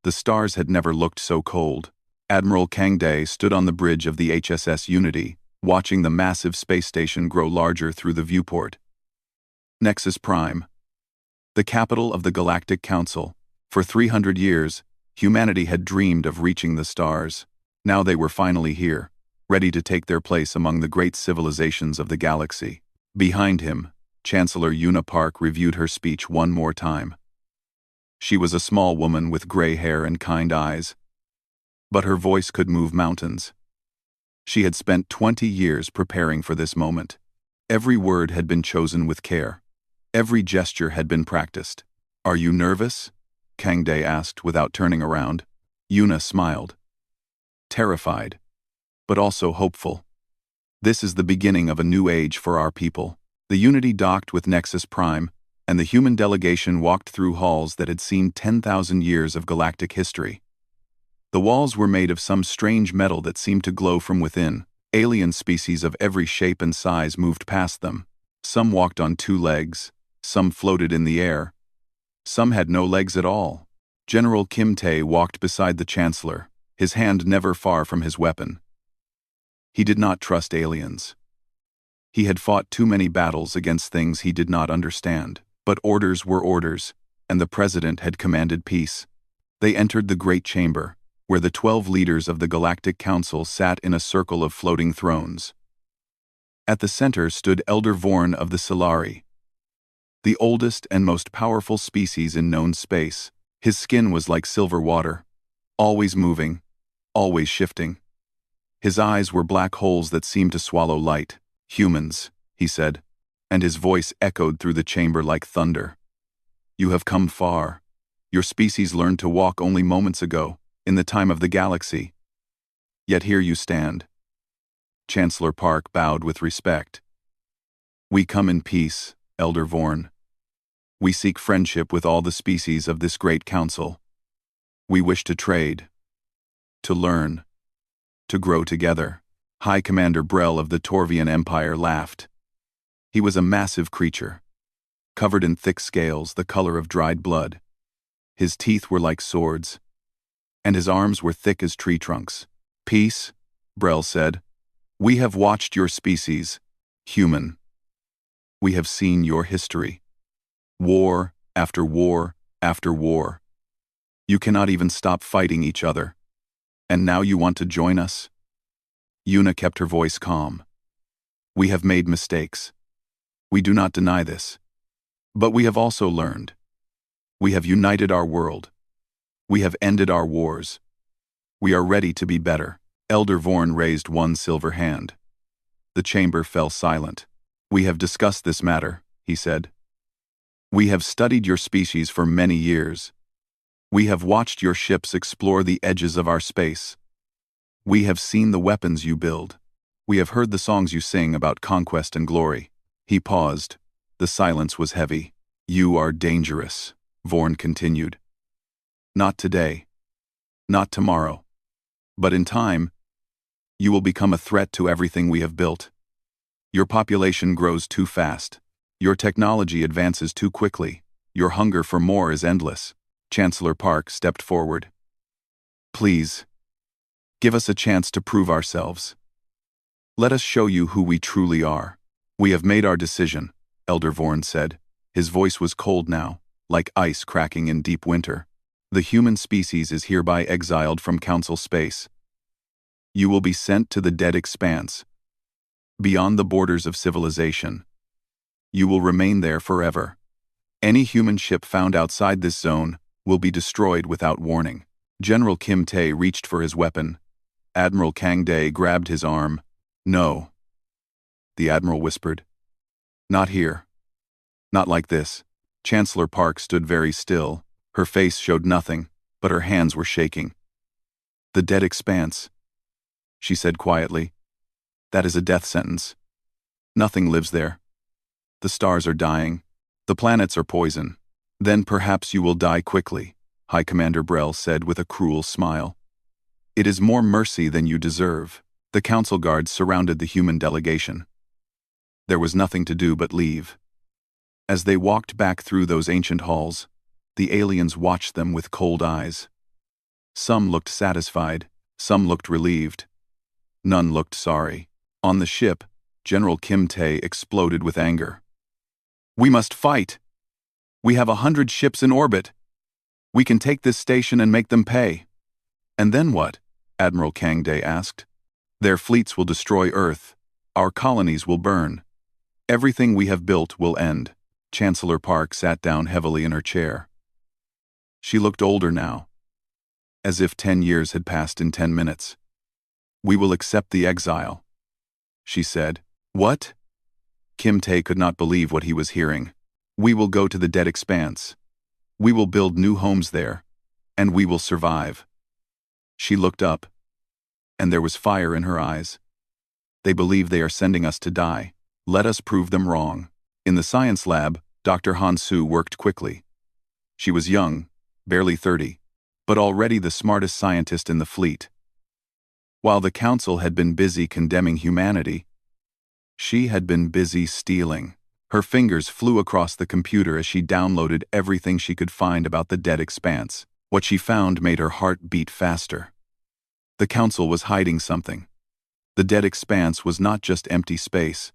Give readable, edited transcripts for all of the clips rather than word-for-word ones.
The stars had never looked so cold. Admiral Kang Day stood on the bridge of the HSS Unity, watching the massive space station grow larger through the viewport. Nexus Prime. The capital of the Galactic Council. For 300 years, humanity had dreamed of reaching the stars. Now they were finally here, ready to take their place among the great civilizations of the galaxy. Behind him, Chancellor Una Park reviewed her speech one more time. She was a small woman with gray hair and kind eyes, but her voice could move mountains. She had spent 20 years preparing for this moment. Every word had been chosen with care. Every gesture had been practiced. "Are you nervous?" Kang Day asked without turning around. Una smiled. Terrified, but also hopeful. This is the beginning of a new age for our people. The Unity docked with Nexus Prime, and the human delegation walked through halls that had seen 10,000 years of galactic history. The walls were made of some strange metal that seemed to glow from within. Alien species of every shape and size moved past them. Some walked on 2 legs, some floated in the air, some had no legs at all. General Kim Tae walked beside the Chancellor, his hand never far from his weapon. He did not trust aliens. He had fought too many battles against things he did not understand, but orders were orders, and the President had commanded peace. They entered the Great Chamber, where the 12 leaders of the Galactic Council sat in a circle of floating thrones. At the center stood Elder Vorn of the Solari, the oldest and most powerful species in known space. His skin was like silver water, always moving, always shifting. His eyes were black holes that seemed to swallow light. "Humans," he said, and his voice echoed through the chamber like thunder. "You have come far. Your species learned to walk only moments ago, in the time of the galaxy. Yet here you stand." Chancellor Park bowed with respect. "We come in peace, Elder Vorn. We seek friendship with all the species of this great council. We wish to trade, to learn, to grow together." High Commander Brel of the Torvian Empire laughed. He was a massive creature, covered in thick scales the color of dried blood. His teeth were like swords, and his arms were thick as tree trunks. "Peace," Brel said. "We have watched your species, human. We have seen your history. War after war after war. You cannot even stop fighting each other. And now you want to join us?" Una kept her voice calm. "We have made mistakes. We do not deny this. But we have also learned. We have united our world. We have ended our wars. We are ready to be better." Elder Vorn raised one silver hand. The chamber fell silent. "We have discussed this matter," he said. "We have studied your species for many years. We have watched your ships explore the edges of our space. We have seen the weapons you build. We have heard the songs you sing about conquest and glory." He paused. The silence was heavy. "You are dangerous," Vorn continued. "Not today. Not tomorrow. But in time, you will become a threat to everything we have built. Your population grows too fast. Your technology advances too quickly. Your hunger for more is endless." Chancellor Park stepped forward. "Please, give us a chance to prove ourselves. Let us show you who we truly are." "We have made our decision," Elder Vorn said. His voice was cold now, like ice cracking in deep winter. "The human species is hereby exiled from Council space. You will be sent to the dead expanse, beyond the borders of civilization. You will remain there forever. Any human ship found outside this zone will be destroyed without warning." General Kim Tae reached for his weapon. Admiral Kang Day grabbed his arm. "No," the Admiral whispered. "Not here. Not like this." Chancellor Park stood very still. Her face showed nothing, but her hands were shaking. "The dead expanse," she said quietly. "That is a death sentence. Nothing lives there. The stars are dying. The planets are poison. Then perhaps you will die quickly," High Commander Brel said with a cruel smile. "It is more mercy than you deserve." The council guards surrounded the human delegation. There was nothing to do but leave. As they walked back through those ancient halls, the aliens watched them with cold eyes. Some looked satisfied, some looked relieved. None looked sorry. On the ship, General Kim Tae exploded with anger. "We must fight! We have 100 ships in orbit! We can take this station and make them pay." "And then what?" Admiral Kang Dae asked. "Their fleets will destroy Earth. Our colonies will burn. Everything we have built will end." Chancellor Park sat down heavily in her chair. She looked older now, as if 10 years had passed in 10 minutes. "We will accept the exile," she said. "What?" Kim Tae could not believe what he was hearing. "We will go to the dead expanse. We will build new homes there, and we will survive." She looked up, and there was fire in her eyes. "They believe they are sending us to die. Let us prove them wrong." In the science lab, Dr. Han-Soo worked quickly. She was young, barely 30, but already the smartest scientist in the fleet. While the council had been busy condemning humanity, she had been busy stealing. Her fingers flew across the computer as she downloaded everything she could find about the dead expanse. What she found made her heart beat faster. The council was hiding something. The dead expanse was not just empty space.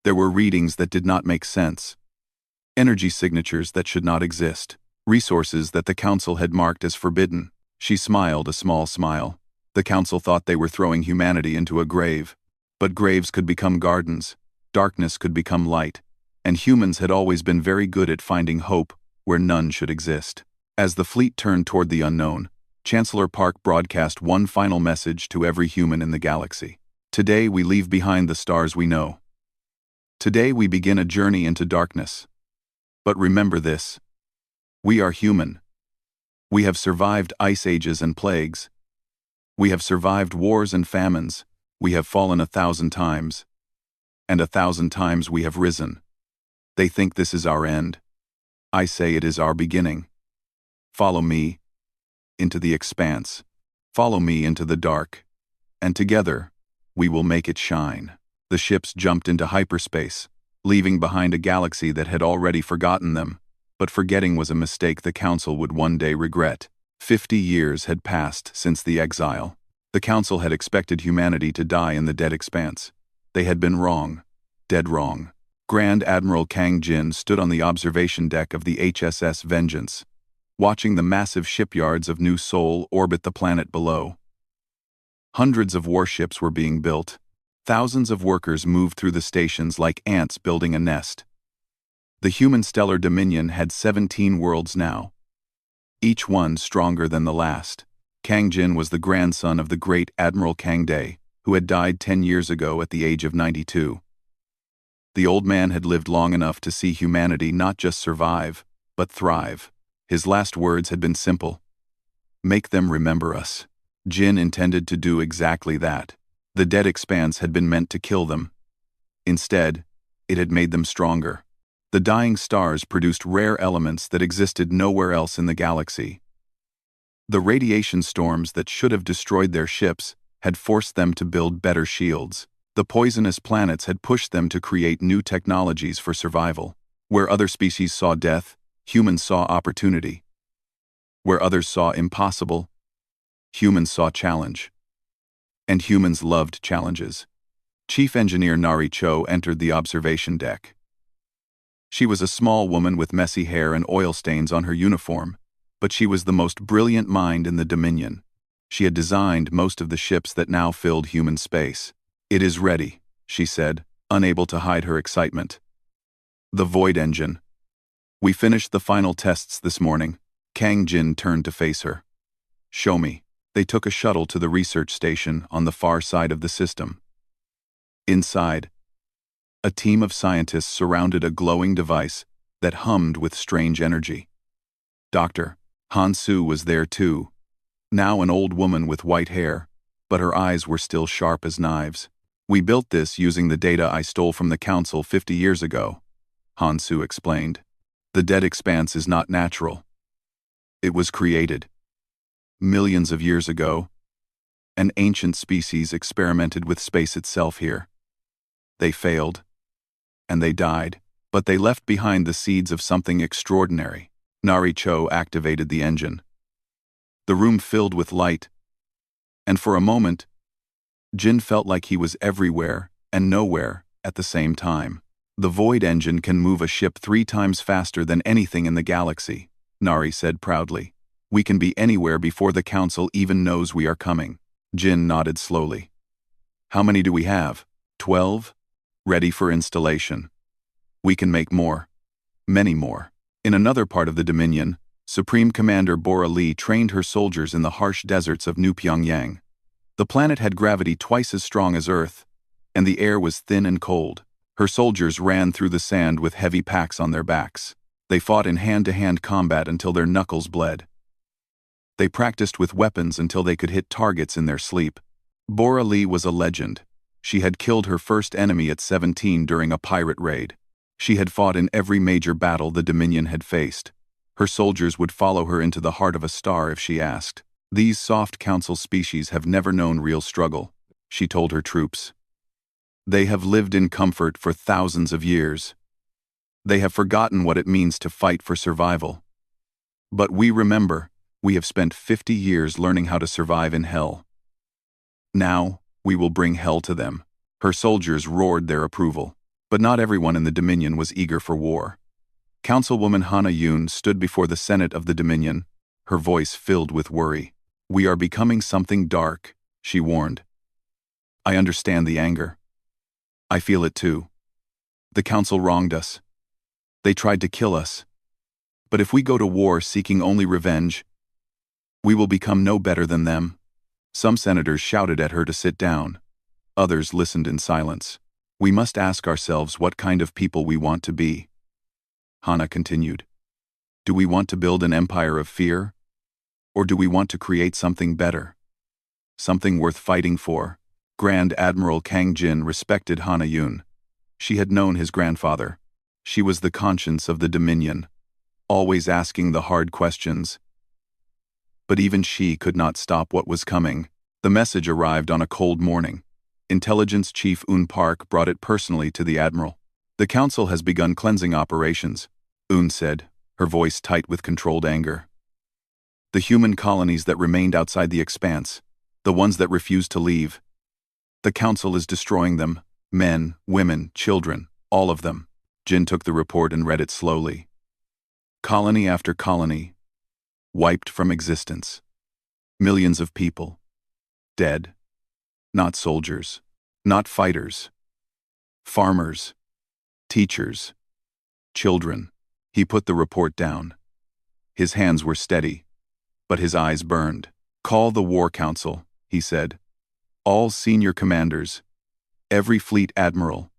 There were readings that did not make sense. Energy signatures that should not exist. Resources that the council had marked as forbidden. She smiled a small smile. The council thought they were throwing humanity into a grave. But graves could become gardens. Darkness could become light. And humans had always been very good at finding hope where none should exist. As the fleet turned toward the unknown, Chancellor Park broadcast one final message to every human in the galaxy. "Today we leave behind the stars we know. Today we begin a journey into darkness. But remember this. We are human. We have survived ice ages and plagues. We have survived wars and famines. We have fallen 1,000 times. And 1,000 times we have risen. They think this is our end. I say it is our beginning. Follow me into the expanse. Follow me into the dark. And together, we will make it shine." The ships jumped into hyperspace, leaving behind a galaxy that had already forgotten them. But forgetting was a mistake the council would one day regret. 50 years had passed since the exile. The council had expected humanity to die in the dead expanse. They had been wrong. Dead wrong. Grand Admiral Kang Jin stood on the observation deck of the HSS Vengeance, watching the massive shipyards of New Seoul orbit the planet below. Hundreds of warships were being built. Thousands of workers moved through the stations like ants building a nest. The human stellar dominion had 17 worlds now, each one stronger than the last. Kang Jin was the grandson of the great Admiral Kang Dae, who had died 10 years ago at the age of 92. The old man had lived long enough to see humanity not just survive, but thrive. His last words had been simple. "Make them remember us." Jin intended to do exactly that. The dead expanse had been meant to kill them. Instead, it had made them stronger. The dying stars produced rare elements that existed nowhere else in the galaxy. The radiation storms that should have destroyed their ships had forced them to build better shields. The poisonous planets had pushed them to create new technologies for survival. Where other species saw death, humans saw opportunity. Where others saw impossible, humans saw challenge. And humans loved challenges. Chief Engineer Nari Cho entered the observation deck. She was a small woman with messy hair and oil stains on her uniform, but she was the most brilliant mind in the Dominion. She had designed most of the ships that now filled human space. "It is ready," she said, unable to hide her excitement. "The Void Engine. We finished the final tests this morning." Kang Jin turned to face her. "Show me." They took a shuttle to the research station on the far side of the system. Inside, a team of scientists surrounded a glowing device that hummed with strange energy. Dr. Han-Soo was there too, now an old woman with white hair, but her eyes were still sharp as knives. "We built this using the data I stole from the council 50 years ago," Han-Soo explained. "The dead expanse is not natural. It was created. Millions of years ago, an ancient species experimented with space itself here. They failed, and they died, but they left behind the seeds of something extraordinary." Nari Cho activated the engine. The room filled with light, and for a moment, Jin felt like he was everywhere and nowhere at the same time. The Void Engine can move a ship 3 times faster than anything in the galaxy, Nari said proudly. We can be anywhere before the Council even knows we are coming. Jin nodded slowly. How many do we have? 12? Ready for installation. We can make more. Many more. In another part of the Dominion, Supreme Commander Bora Lee trained her soldiers in the harsh deserts of New Pyongyang. The planet had gravity twice as strong as Earth, and the air was thin and cold. Her soldiers ran through the sand with heavy packs on their backs. They fought in hand-to-hand combat until their knuckles bled. They practiced with weapons until they could hit targets in their sleep. Bora Lee was a legend. She had killed her first enemy at 17 during a pirate raid. She had fought in every major battle the Dominion had faced. Her soldiers would follow her into the heart of a star if she asked. These soft council species have never known real struggle, she told her troops. They have lived in comfort for thousands of years. They have forgotten what it means to fight for survival. But we remember, we have spent 50 years learning how to survive in hell. Now, we will bring hell to them. Her soldiers roared their approval. But not everyone in the Dominion was eager for war. Councilwoman Hana Yoon stood before the Senate of the Dominion, her voice filled with worry. We are becoming something dark, she warned. I understand the anger. I feel it too. The Council wronged us. They tried to kill us. But if we go to war seeking only revenge, we will become no better than them. Some senators shouted at her to sit down. Others listened in silence. We must ask ourselves what kind of people we want to be. Hana continued. Do we want to build an empire of fear? Or do we want to create something better? Something worth fighting for? Grand Admiral Kang Jin respected Hana Yoon. She had known his grandfather. She was the conscience of the Dominion, always asking the hard questions. But even she could not stop what was coming. The message arrived on a cold morning. Intelligence Chief Un Park brought it personally to the Admiral. The Council has begun cleansing operations, Un said, her voice tight with controlled anger. The human colonies that remained outside the expanse, the ones that refused to leave. The Council is destroying them, men, women, children, all of them. Jin took the report and read it slowly. Colony after colony, wiped from existence. Millions of people, dead. Not soldiers, not fighters. Farmers, teachers, children. He put the report down. His hands were steady, but his eyes burned. Call the War Council, he said. All senior commanders, every fleet admiral,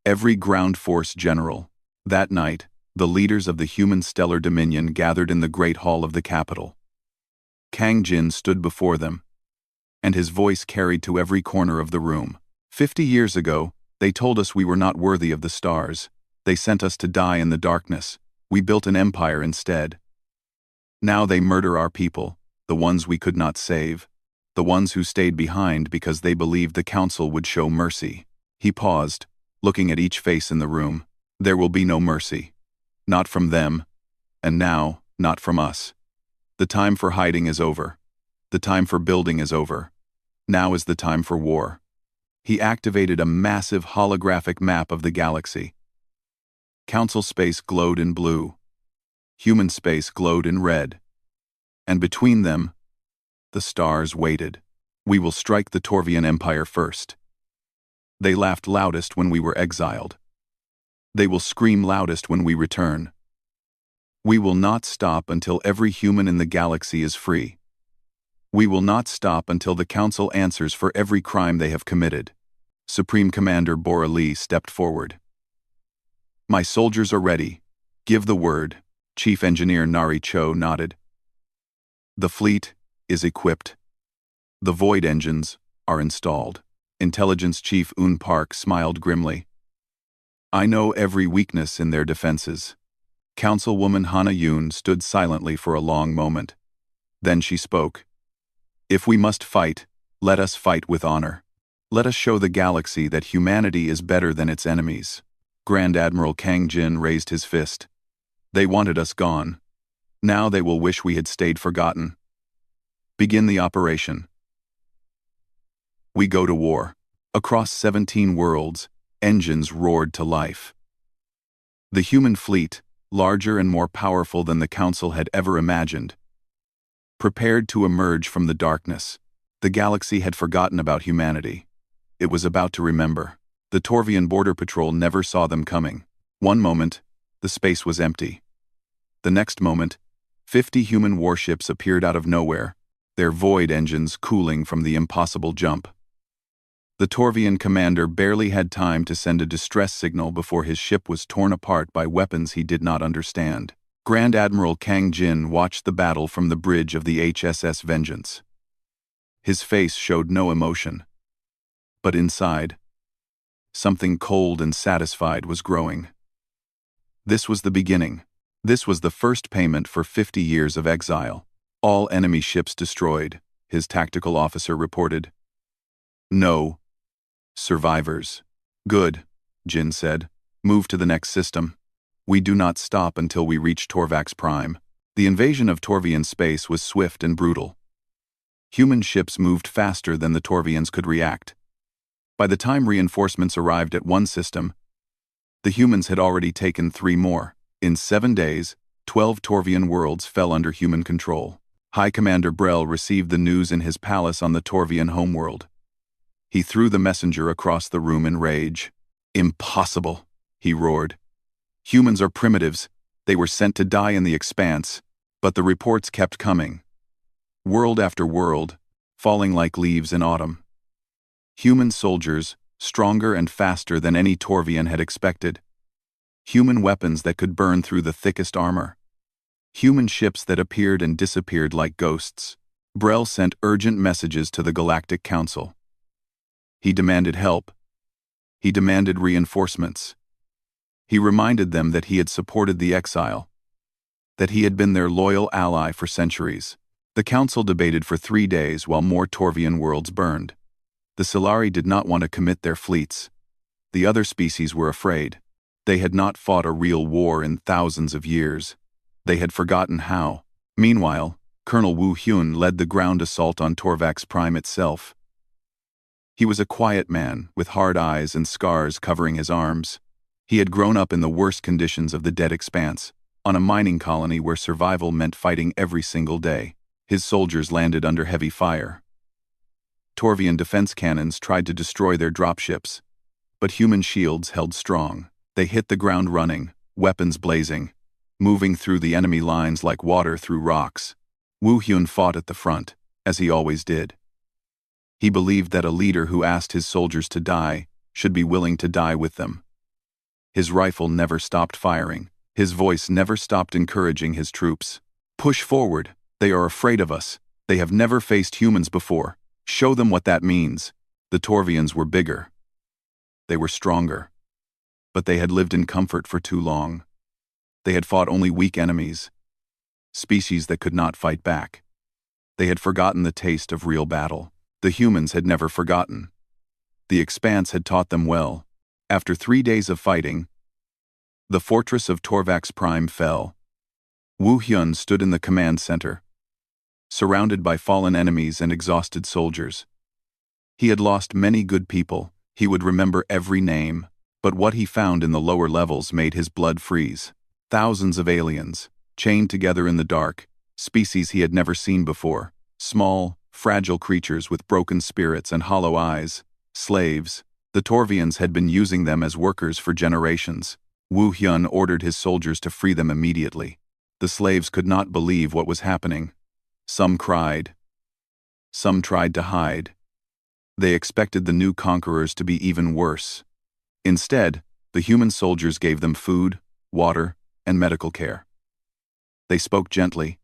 every ground force general. That night, the leaders of the human stellar dominion gathered in the great hall of the capital. Kang Jin stood before them, and his voice carried to every corner of the room. 50 years ago, they told us we were not worthy of the stars. They sent us to die in the darkness. We built an empire instead. Now they murder our people, the ones we could not save, the ones who stayed behind because they believed the Council would show mercy. He paused, looking at each face in the room. There will be no mercy. Not from them, and now, not from us. The time for hiding is over. The time for building is over. Now is the time for war. He activated a massive holographic map of the galaxy. Council space glowed in blue. Human space glowed in red. And between them, the stars waited. We will strike the Torvian Empire first. They laughed loudest when we were exiled. They will scream loudest when we return. We will not stop until every human in the galaxy is free. We will not stop until the Council answers for every crime they have committed. Supreme Commander Bora Lee stepped forward. My soldiers are ready. Give the word. Chief Engineer Nari Cho nodded. The fleet is equipped. The void engines are installed. Intelligence Chief Un Park smiled grimly. I know every weakness in their defenses. Councilwoman Hana Yoon stood silently for a long moment. Then she spoke. If we must fight, let us fight with honor. Let us show the galaxy that humanity is better than its enemies. Grand Admiral Kang Jin raised his fist. They wanted us gone. Now they will wish we had stayed forgotten. Begin the operation. We go to war. Across 17 worlds, engines roared to life. The human fleet, larger and more powerful than the Council had ever imagined, prepared to emerge from the darkness. The galaxy had forgotten about humanity. It was about to remember. The Torvian Border Patrol never saw them coming. One moment, the space was empty. The next moment, 50 human warships appeared out of nowhere, their void engines cooling from the impossible jump. The Torvian commander barely had time to send a distress signal before his ship was torn apart by weapons he did not understand. Grand Admiral Kang Jin watched the battle from the bridge of the HSS Vengeance. His face showed no emotion. But inside, something cold and satisfied was growing. This was the beginning. This was the first payment for 50 years of exile. All enemy ships destroyed, his tactical officer reported. No survivors. Good, Jin said. Move to the next system. We do not stop until we reach Torvax Prime. The invasion of Torvian space was swift and brutal. Human ships moved faster than the Torvians could react. By the time reinforcements arrived at one system, the humans had already taken 3 more. In 7 days, 12 Torvian worlds fell under human control. High Commander Brel received the news in his palace on the Torvian homeworld. He threw the messenger across the room in rage. Impossible, he roared. Humans are primitives. They were sent to die in the expanse, but the reports kept coming. World after world, falling like leaves in autumn. Human soldiers, stronger and faster than any Torvian had expected. Human weapons that could burn through the thickest armor. Human ships that appeared and disappeared like ghosts. Brel sent urgent messages to the Galactic Council. He demanded help. He demanded reinforcements. He reminded them that he had supported the Exile, that he had been their loyal ally for centuries. The Council debated for 3 days while more Torvian worlds burned. The Solari did not want to commit their fleets. The other species were afraid. They had not fought a real war in thousands of years. They had forgotten how. Meanwhile, Colonel Wu Hyun led the ground assault on Torvax Prime itself. He was a quiet man, with hard eyes and scars covering his arms. He had grown up in the worst conditions of the dead expanse, on a mining colony where survival meant fighting every single day. His soldiers landed under heavy fire. Torvian defense cannons tried to destroy their dropships, but human shields held strong. They hit the ground running, weapons blazing, moving through the enemy lines like water through rocks. Wu Hyun fought at the front, as he always did. He believed that a leader who asked his soldiers to die should be willing to die with them. His rifle never stopped firing. His voice never stopped encouraging his troops. Push forward. They are afraid of us. They have never faced humans before. Show them what that means. The Torvians were bigger. They were stronger. But they had lived in comfort for too long. They had fought only weak enemies, species that could not fight back. They had forgotten the taste of real battle. The humans had never forgotten. The expanse had taught them well. After 3 days of fighting, the fortress of Torvax Prime fell. Wu Hyun stood in the command center, surrounded by fallen enemies and exhausted soldiers. He had lost many good people. He would remember every name, but what he found in the lower levels made his blood freeze. Thousands of aliens, chained together in the dark, species he had never seen before. Small, fragile creatures with broken spirits and hollow eyes. Slaves. The Torvians had been using them as workers for generations. Wu Hyun ordered his soldiers to free them immediately. The slaves could not believe what was happening. Some cried. Some tried to hide. They expected the new conquerors to be even worse. Instead, the human soldiers gave them food, water, and medical care. They spoke gently.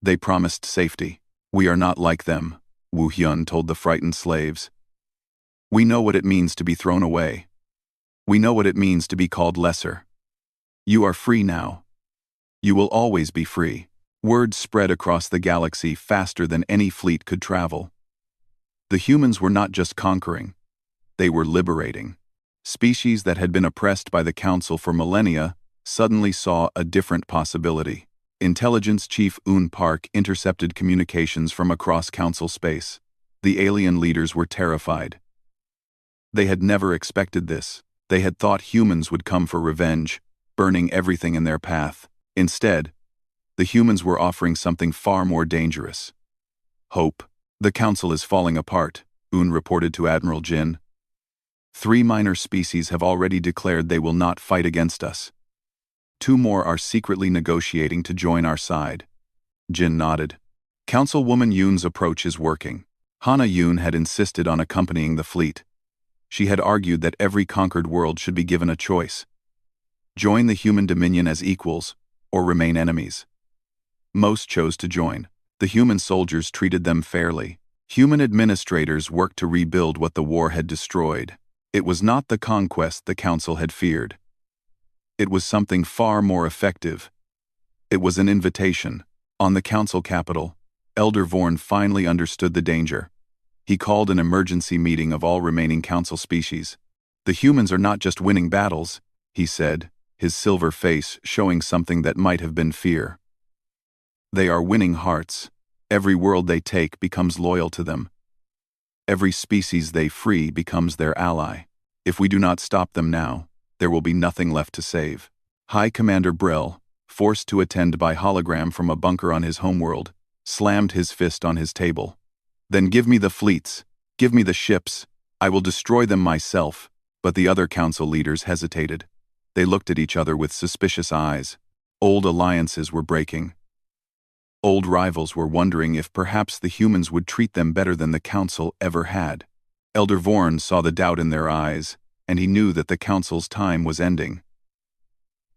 They promised safety. We are not like them, Wu Hyun told the frightened slaves. We know what it means to be thrown away. We know what it means to be called lesser. You are free now. You will always be free. Word spread across the galaxy faster than any fleet could travel. The humans were not just conquering. They were liberating. Species that had been oppressed by the Council for millennia suddenly saw a different possibility. Intelligence Chief Un Park intercepted communications from across Council space. The alien leaders were terrified. They had never expected this. They had thought humans would come for revenge, burning everything in their path. Instead, the humans were offering something far more dangerous. Hope. The Council is falling apart, Un reported to Admiral Jin. 3 minor species have already declared they will not fight against us. 2 more are secretly negotiating to join our side. Jin nodded. Councilwoman Yoon's approach is working. Hana Yoon had insisted on accompanying the fleet. She had argued that every conquered world should be given a choice. Join the human dominion as equals, or remain enemies. Most chose to join. The human soldiers treated them fairly. Human administrators worked to rebuild what the war had destroyed. It was not the conquest the Council had feared. It was something far more effective. It was an invitation. On the Council capital, Elder Vorn finally understood the danger. He called an emergency meeting of all remaining Council species. The humans are not just winning battles, he said, his silver face showing something that might have been fear. They are winning hearts. Every world they take becomes loyal to them. Every species they free becomes their ally. If we do not stop them now, there will be nothing left to save. High Commander Brill, forced to attend by hologram from a bunker on his homeworld, slammed his fist on his table. Then give me the fleets, give me the ships, I will destroy them myself. But the other Council leaders hesitated. They looked at each other with suspicious eyes. Old alliances were breaking. Old rivals were wondering if perhaps the humans would treat them better than the Council ever had. Elder Vorn saw the doubt in their eyes, and he knew that the Council's time was ending.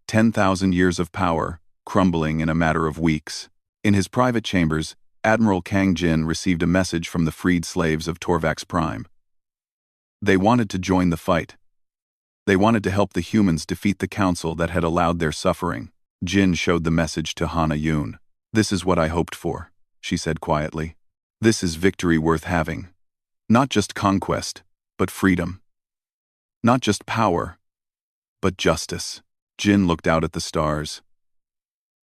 10,000 years of power, crumbling in a matter of weeks. In his private chambers, Admiral Kang Jin received a message from the freed slaves of Torvax Prime. They wanted to join the fight. They wanted to help the humans defeat the Council that had allowed their suffering. Jin showed the message to Hana Yoon. This is what I hoped for, she said quietly. This is victory worth having. Not just conquest, but freedom. Not just power, but justice. Jin looked out at the stars.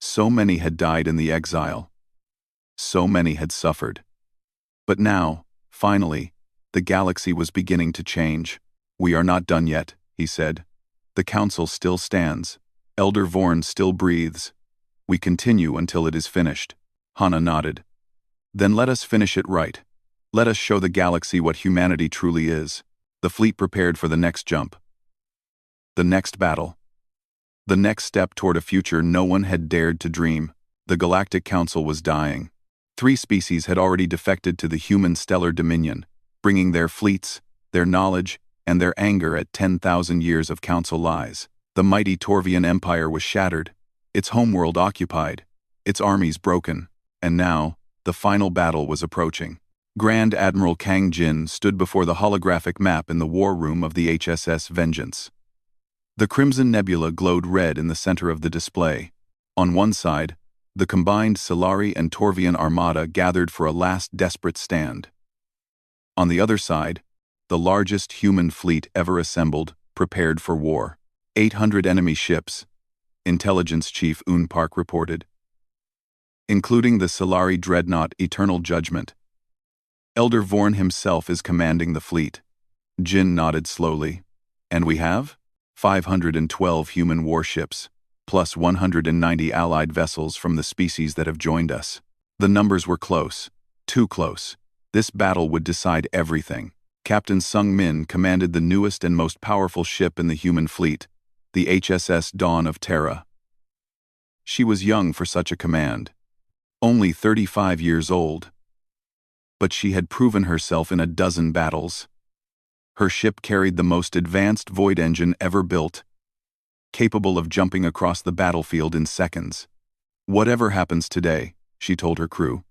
So many had died in the exile. So many had suffered. But now, finally, the galaxy was beginning to change. We are not done yet, he said. The Council still stands. Elder Vorn still breathes. We continue until it is finished. Hana nodded. Then let us finish it right. Let us show the galaxy what humanity truly is. The fleet prepared for the next jump. The next battle. The next step toward a future no one had dared to dream. The Galactic Council was dying. 3 species had already defected to the human stellar dominion, bringing their fleets, their knowledge, and their anger at 10,000 years of Council lies. The mighty Torvian Empire was shattered, its homeworld occupied, its armies broken, and now, the final battle was approaching. Grand Admiral Kang Jin stood before the holographic map in the war room of the HSS Vengeance. The Crimson Nebula glowed red in the center of the display. On one side, the combined Solari and Torvian armada gathered for a last desperate stand. On the other side, the largest human fleet ever assembled, prepared for war. 800 enemy ships, Intelligence Chief Un Park reported, including the Solari dreadnought Eternal Judgment. Elder Vorn himself is commanding the fleet. Jin nodded slowly. And we have 512 human warships, plus 190 allied vessels from the species that have joined us. The numbers were close, too close. This battle would decide everything. Captain Sung Min commanded the newest and most powerful ship in the human fleet, the HSS Dawn of Terra. She was young for such a command, only 35 years old. But she had proven herself in a dozen battles. Her ship carried the most advanced void engine ever built, capable of jumping across the battlefield in seconds. Whatever happens today, she told her crew.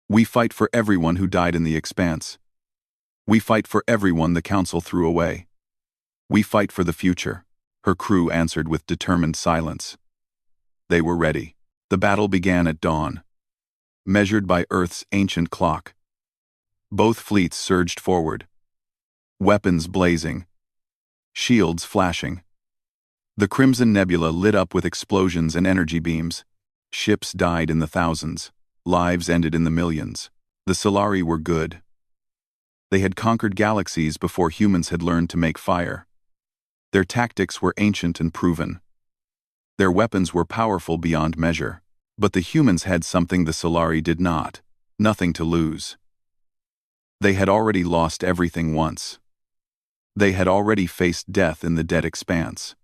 We fight for everyone who died in the expanse. We fight for everyone the Council threw away. We fight for the future, her crew answered with determined silence. They were ready. The battle began at dawn, measured by Earth's ancient clock. Both fleets surged forward, weapons blazing, shields flashing. The Crimson Nebula lit up with explosions and energy beams. Ships died in the thousands. Lives ended in the millions. The Solari were good. They had conquered galaxies before humans had learned to make fire. Their tactics were ancient and proven. Their weapons were powerful beyond measure. But the humans had something the Solari did not: nothing to lose. They had already lost everything once. They had already faced death in the dead expanse.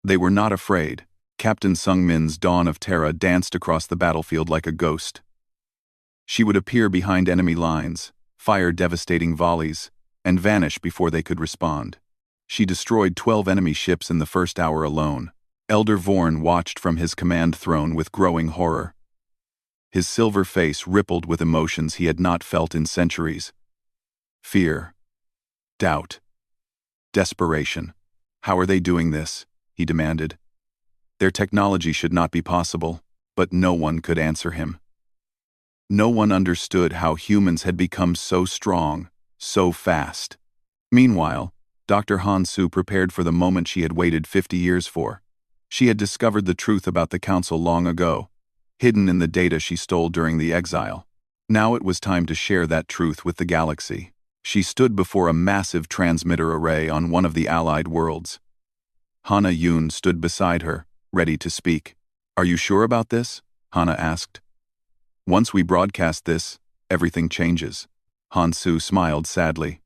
They were not afraid. Captain Sung Min's Dawn of Terra danced across the battlefield like a ghost. She would appear behind enemy lines, fire devastating volleys, and vanish before they could respond. She destroyed 12 enemy ships in the first hour alone. Elder Vorn watched from his command throne with growing horror. His silver face rippled with emotions he had not felt in centuries. Fear. Doubt. Desperation. How are they doing this? He demanded. Their technology should not be possible, but no one could answer him. No one understood how humans had become so strong, so fast. Meanwhile, Dr. Han Su prepared for the moment she had waited 50 years for. She had discovered the truth about the Council long ago, hidden in the data she stole during the exile. Now it was time to share that truth with the galaxy. She stood before a massive transmitter array on one of the allied worlds. Hana Yun stood beside her, ready to speak. "Are you sure about this?" Hana asked. "Once we broadcast this, everything changes." Han Su smiled sadly.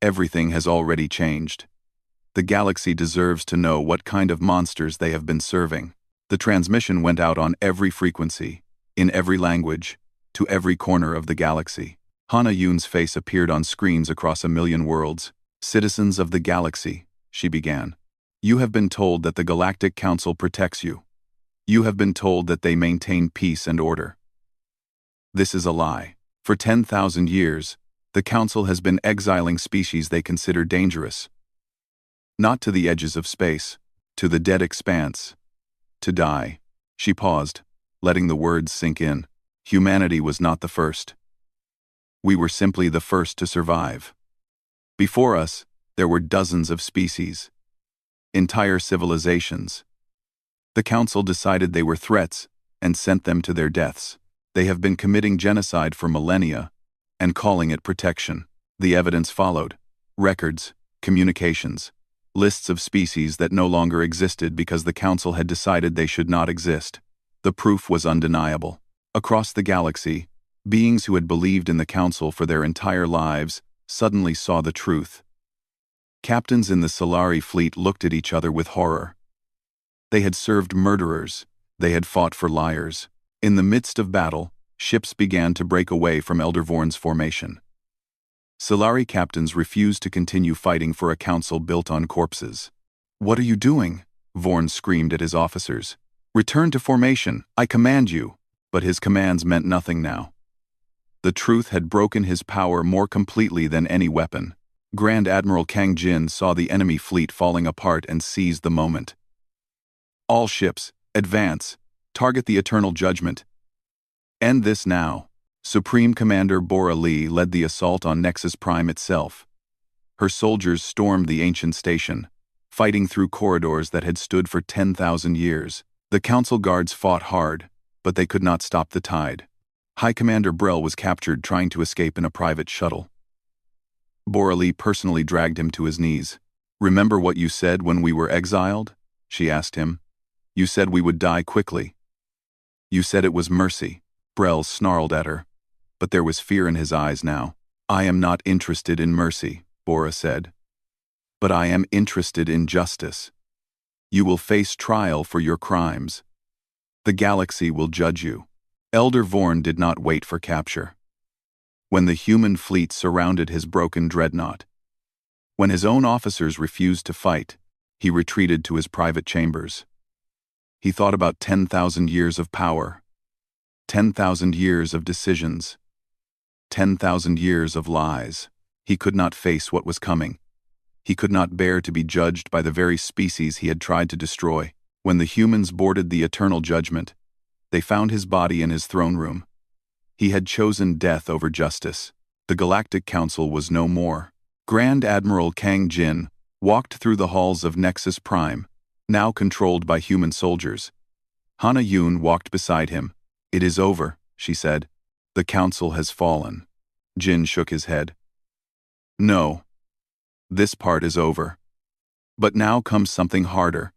"Everything has already changed. The galaxy deserves to know what kind of monsters they have been serving." The transmission went out on every frequency, in every language, to every corner of the galaxy. Hana Yun's face appeared on screens across a million worlds. "Citizens of the galaxy," she began. "You have been told that the Galactic Council protects you. You have been told that they maintain peace and order. This is a lie. For 10,000 years, the Council has been exiling species they consider dangerous. Not to the edges of space, to the dead expanse. To die." She paused, letting the words sink in. Humanity was not the first. We were simply the first to survive. Before us, there were dozens of species. Entire civilizations. The Council decided they were threats and sent them to their deaths. They have been committing genocide for millennia and calling it protection. The evidence followed. Records, communications, lists of species that no longer existed because the Council had decided they should not exist. The proof was undeniable. Across the galaxy, beings who had believed in the Council for their entire lives suddenly saw the truth. Captains in the Solari fleet looked at each other with horror. They had served murderers. They had fought for liars. In the midst of battle, ships began to break away from Elder Vorn's formation. Solari captains refused to continue fighting for a council built on corpses. "What are you doing?" Vorn screamed at his officers. "Return to formation, I command you." But his commands meant nothing now. The truth had broken his power more completely than any weapon. Grand Admiral Kang Jin saw the enemy fleet falling apart and seized the moment. "All ships, advance. Target the Eternal Judgment. End this now." Supreme Commander Bora Lee led the assault on Nexus Prime itself. Her soldiers stormed the ancient station, fighting through corridors that had stood for 10,000 years. The Council guards fought hard, but they could not stop the tide. High Commander Brel was captured trying to escape in a private shuttle. Bora Lee personally dragged him to his knees. "Remember what you said when we were exiled?" she asked him. "You said we would die quickly. You said it was mercy." Brel snarled at her, but there was fear in his eyes now. "I am not interested in mercy," Bora said. "But I am interested in justice. You will face trial for your crimes. The galaxy will judge you." Elder Vorn did not wait for capture. When the human fleet surrounded his broken dreadnought, when his own officers refused to fight, he retreated to his private chambers. He thought about 10,000 years of power, 10,000 years of decisions, 10,000 years of lies. He could not face what was coming. He could not bear to be judged by the very species he had tried to destroy. When the humans boarded the Eternal Judgment, they found his body in his throne room. He had chosen death over justice. The Galactic Council was no more. Grand Admiral Kang Jin walked through the halls of Nexus Prime, now controlled by human soldiers. Hana Yun walked beside him. "It is over," she said. "The council has fallen." Jin shook his head. "No. This part is over. But now comes something harder."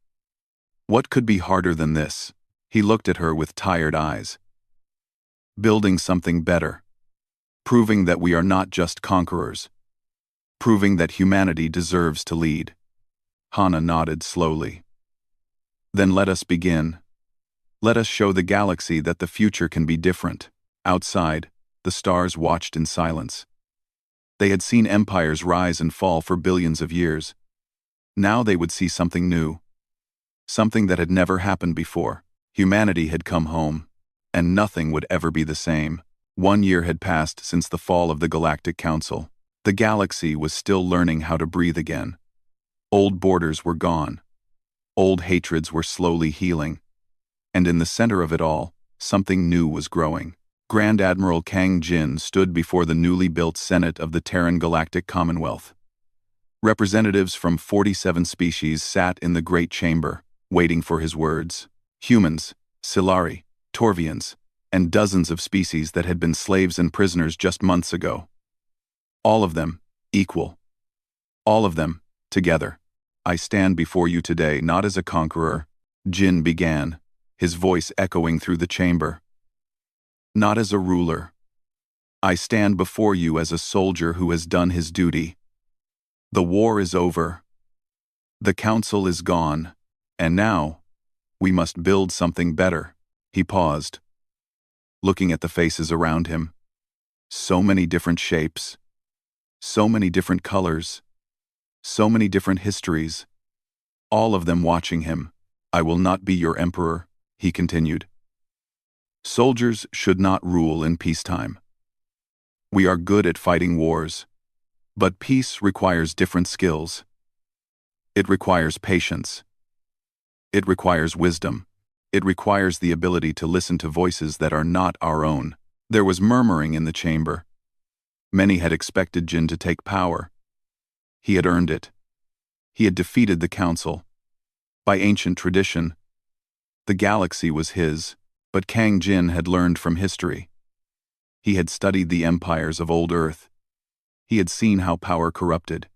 "What could be harder than this?" He looked at her with tired eyes. "Building something better. Proving that we are not just conquerors. Proving that humanity deserves to lead." Hana nodded slowly. "Then let us begin. Let us show the galaxy that the future can be different." Outside, the stars watched in silence. They had seen empires rise and fall for billions of years. Now they would see something new. Something that had never happened before. Humanity had come home, and nothing would ever be the same. 1 year had passed since the fall of the Galactic Council. The galaxy was still learning how to breathe again. Old borders were gone. Old hatreds were slowly healing. And in the center of it all, something new was growing. Grand Admiral Kang Jin stood before the newly built Senate of the Terran Galactic Commonwealth. Representatives from 47 species sat in the Great Chamber, waiting for his words. Humans, Silari, Torvians, and dozens of species that had been slaves and prisoners just months ago. All of them, equal. All of them, together. "I stand before you today not as a conqueror," Jin began, his voice echoing through the chamber. "Not as a ruler. I stand before you as a soldier who has done his duty. The war is over. The council is gone, and now, we must build something better." He paused, looking at the faces around him. So many different shapes. So many different colors. So many different histories. All of them watching him. "I will not be your emperor," he continued. "Soldiers should not rule in peacetime. We are good at fighting wars. But peace requires different skills. It requires patience. It requires wisdom. It requires the ability to listen to voices that are not our own." There was murmuring in the chamber. Many had expected Jin to take power. He had earned it. He had defeated the council. By ancient tradition, the galaxy was his, but Kang Jin had learned from history. He had studied the empires of old Earth. He had seen how power corrupted.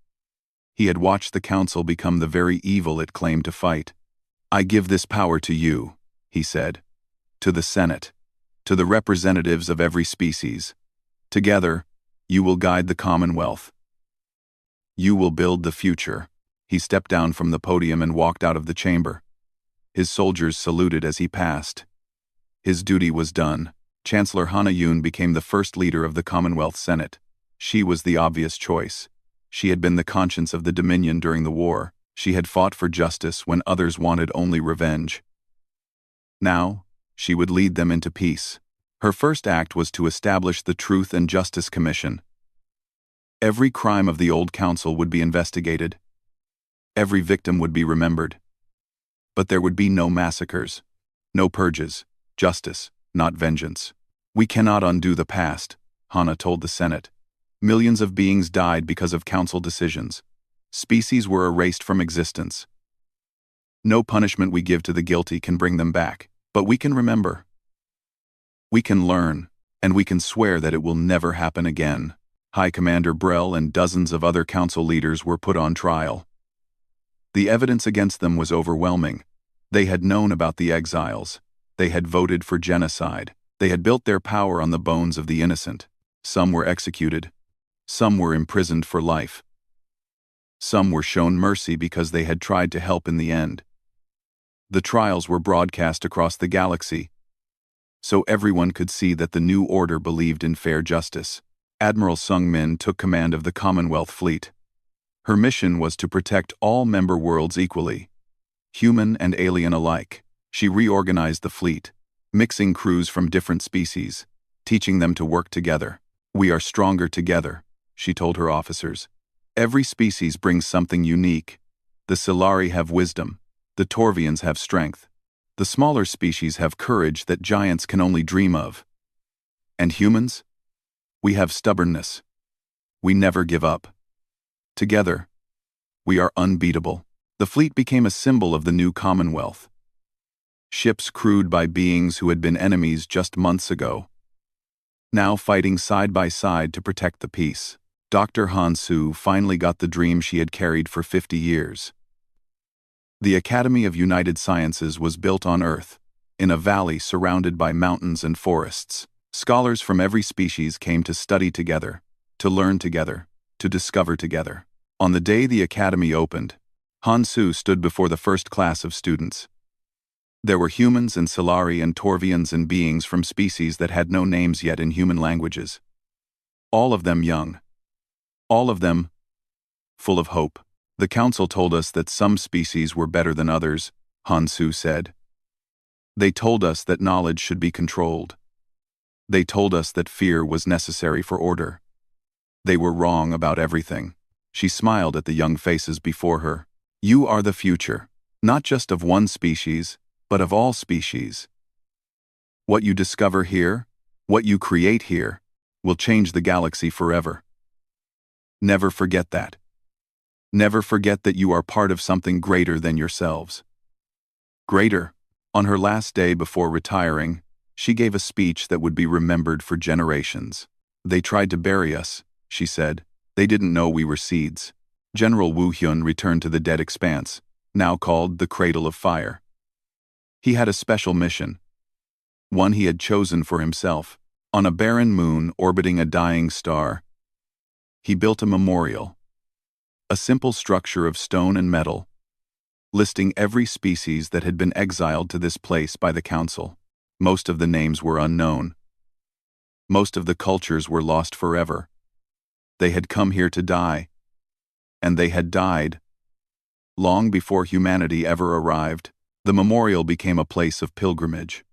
He had watched the council become the very evil it claimed to fight. "I give this power to you," he said, "to the Senate, to the representatives of every species. Together, you will guide the Commonwealth. You will build the future." He stepped down from the podium and walked out of the chamber. His soldiers saluted as he passed. His duty was done. Chancellor Hana Yun became the first leader of the Commonwealth Senate. She was the obvious choice. She had been the conscience of the Dominion during the war. She had fought for justice when others wanted only revenge. Now, she would lead them into peace. Her first act was to establish the Truth and Justice Commission. Every crime of the old council would be investigated. Every victim would be remembered. But there would be no massacres, no purges, justice, not vengeance. "We cannot undo the past," Hana told the Senate. "Millions of beings died because of council decisions. Species were erased from existence. No punishment we give to the guilty can bring them back, but we can remember. We can learn, and we can swear that it will never happen again." High Commander Brel and dozens of other council leaders were put on trial. The evidence against them was overwhelming. They had known about the exiles. They had voted for genocide. They had built their power on the bones of the innocent. Some were executed. Some were imprisoned for life. Some were shown mercy because they had tried to help in the end. The trials were broadcast across the galaxy, so everyone could see that the new order believed in fair justice. Admiral Sung Min took command of the Commonwealth Fleet. Her mission was to protect all member worlds equally, human and alien alike. She reorganized the fleet, mixing crews from different species, teaching them to work together. "We are stronger together," she told her officers. "Every species brings something unique. The Silari have wisdom. The Torvians have strength. The smaller species have courage that giants can only dream of. And humans? We have stubbornness. We never give up. Together, we are unbeatable." The fleet became a symbol of the new Commonwealth. Ships crewed by beings who had been enemies just months ago, now fighting side by side to protect the peace. Dr. Hansu finally got the dream she had carried for 50 years. The Academy of United Sciences was built on Earth, in a valley surrounded by mountains and forests. Scholars from every species came to study together, to learn together, to discover together. On the day the Academy opened, Hansu stood before the first class of students. There were humans and Solari and Torvians and beings from species that had no names yet in human languages. All of them young. All of them full of hope. The council told us that some species were better than others, Hansu said. They told us that knowledge should be controlled. They told us that fear was necessary for order. They were wrong about everything. She smiled at the young faces before her. You are the future, not just of one species, but of all species. What you discover here, what you create here, will change the galaxy forever. Never forget that. Never forget that you are part of something greater than yourselves. Greater. On her last day before retiring, she gave a speech that would be remembered for generations. They tried to bury us, she said. They didn't know we were seeds. General Wu Hyun returned to the dead expanse, now called the Cradle of Fire. He had a special mission, one he had chosen for himself. On a barren moon orbiting a dying star, he built a memorial, a simple structure of stone and metal, listing every species that had been exiled to this place by the council. Most of the names were unknown. Most of the cultures were lost forever. They had come here to die, and they had died. Long before humanity ever arrived, the memorial became a place of pilgrimage.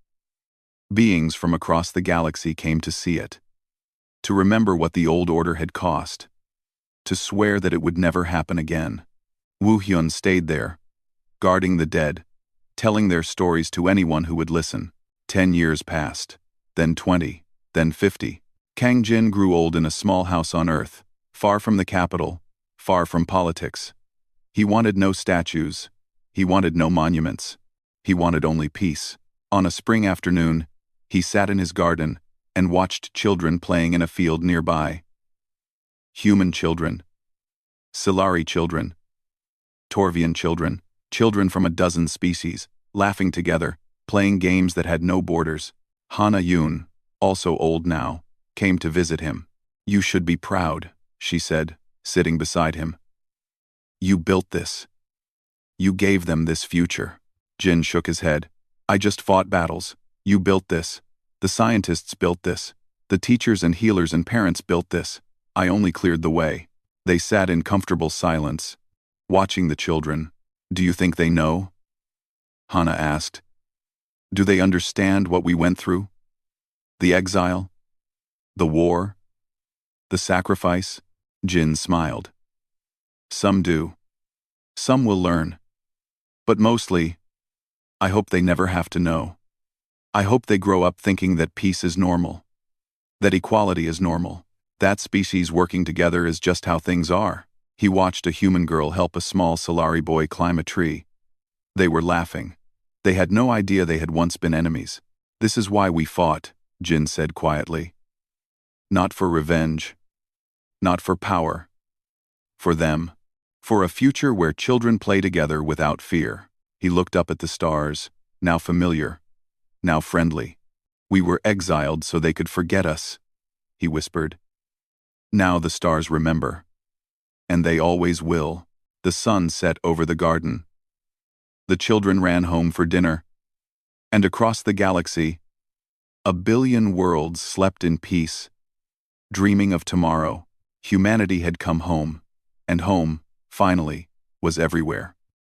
Beings from across the galaxy came to see it, to remember what the old order had cost, to swear that it would never happen again. Wu Hyun stayed there, guarding the dead, telling their stories to anyone who would listen. 10 years passed, then 20, then 50. Kang Jin grew old in a small house on Earth, far from the capital, far from politics. He wanted no statues. He wanted no monuments. He wanted only peace. On a spring afternoon, he sat in his garden and watched children playing in a field nearby. Human children, Solari children, Torvian children, children from a dozen species, laughing together, playing games that had no borders. Hana Yoon, also old now, came to visit him. You should be proud, she said, sitting beside him. You built this. You gave them this future. Jin shook his head. I just fought battles. You built this. The scientists built this. The teachers and healers and parents built this. I only cleared the way. They sat in comfortable silence, watching the children. Do you think they know? Hana asked. Do they understand what we went through? The exile? The war? The sacrifice? Jin smiled. Some do. Some will learn. But mostly, I hope they never have to know. I hope they grow up thinking that peace is normal, that equality is normal, that species working together is just how things are. He watched a human girl help a small Solari boy climb a tree. They were laughing. They had no idea they had once been enemies. This is why we fought, Jin said quietly. Not for revenge. Not for power. For them. For a future where children play together without fear. He looked up at the stars, now familiar, now friendly. We were exiled so they could forget us, he whispered. Now the stars remember. And they always will. The sun set over the garden. The children ran home for dinner. And across the galaxy, 1 billion worlds slept in peace, dreaming of tomorrow. Humanity had come home, and home, finally, was everywhere.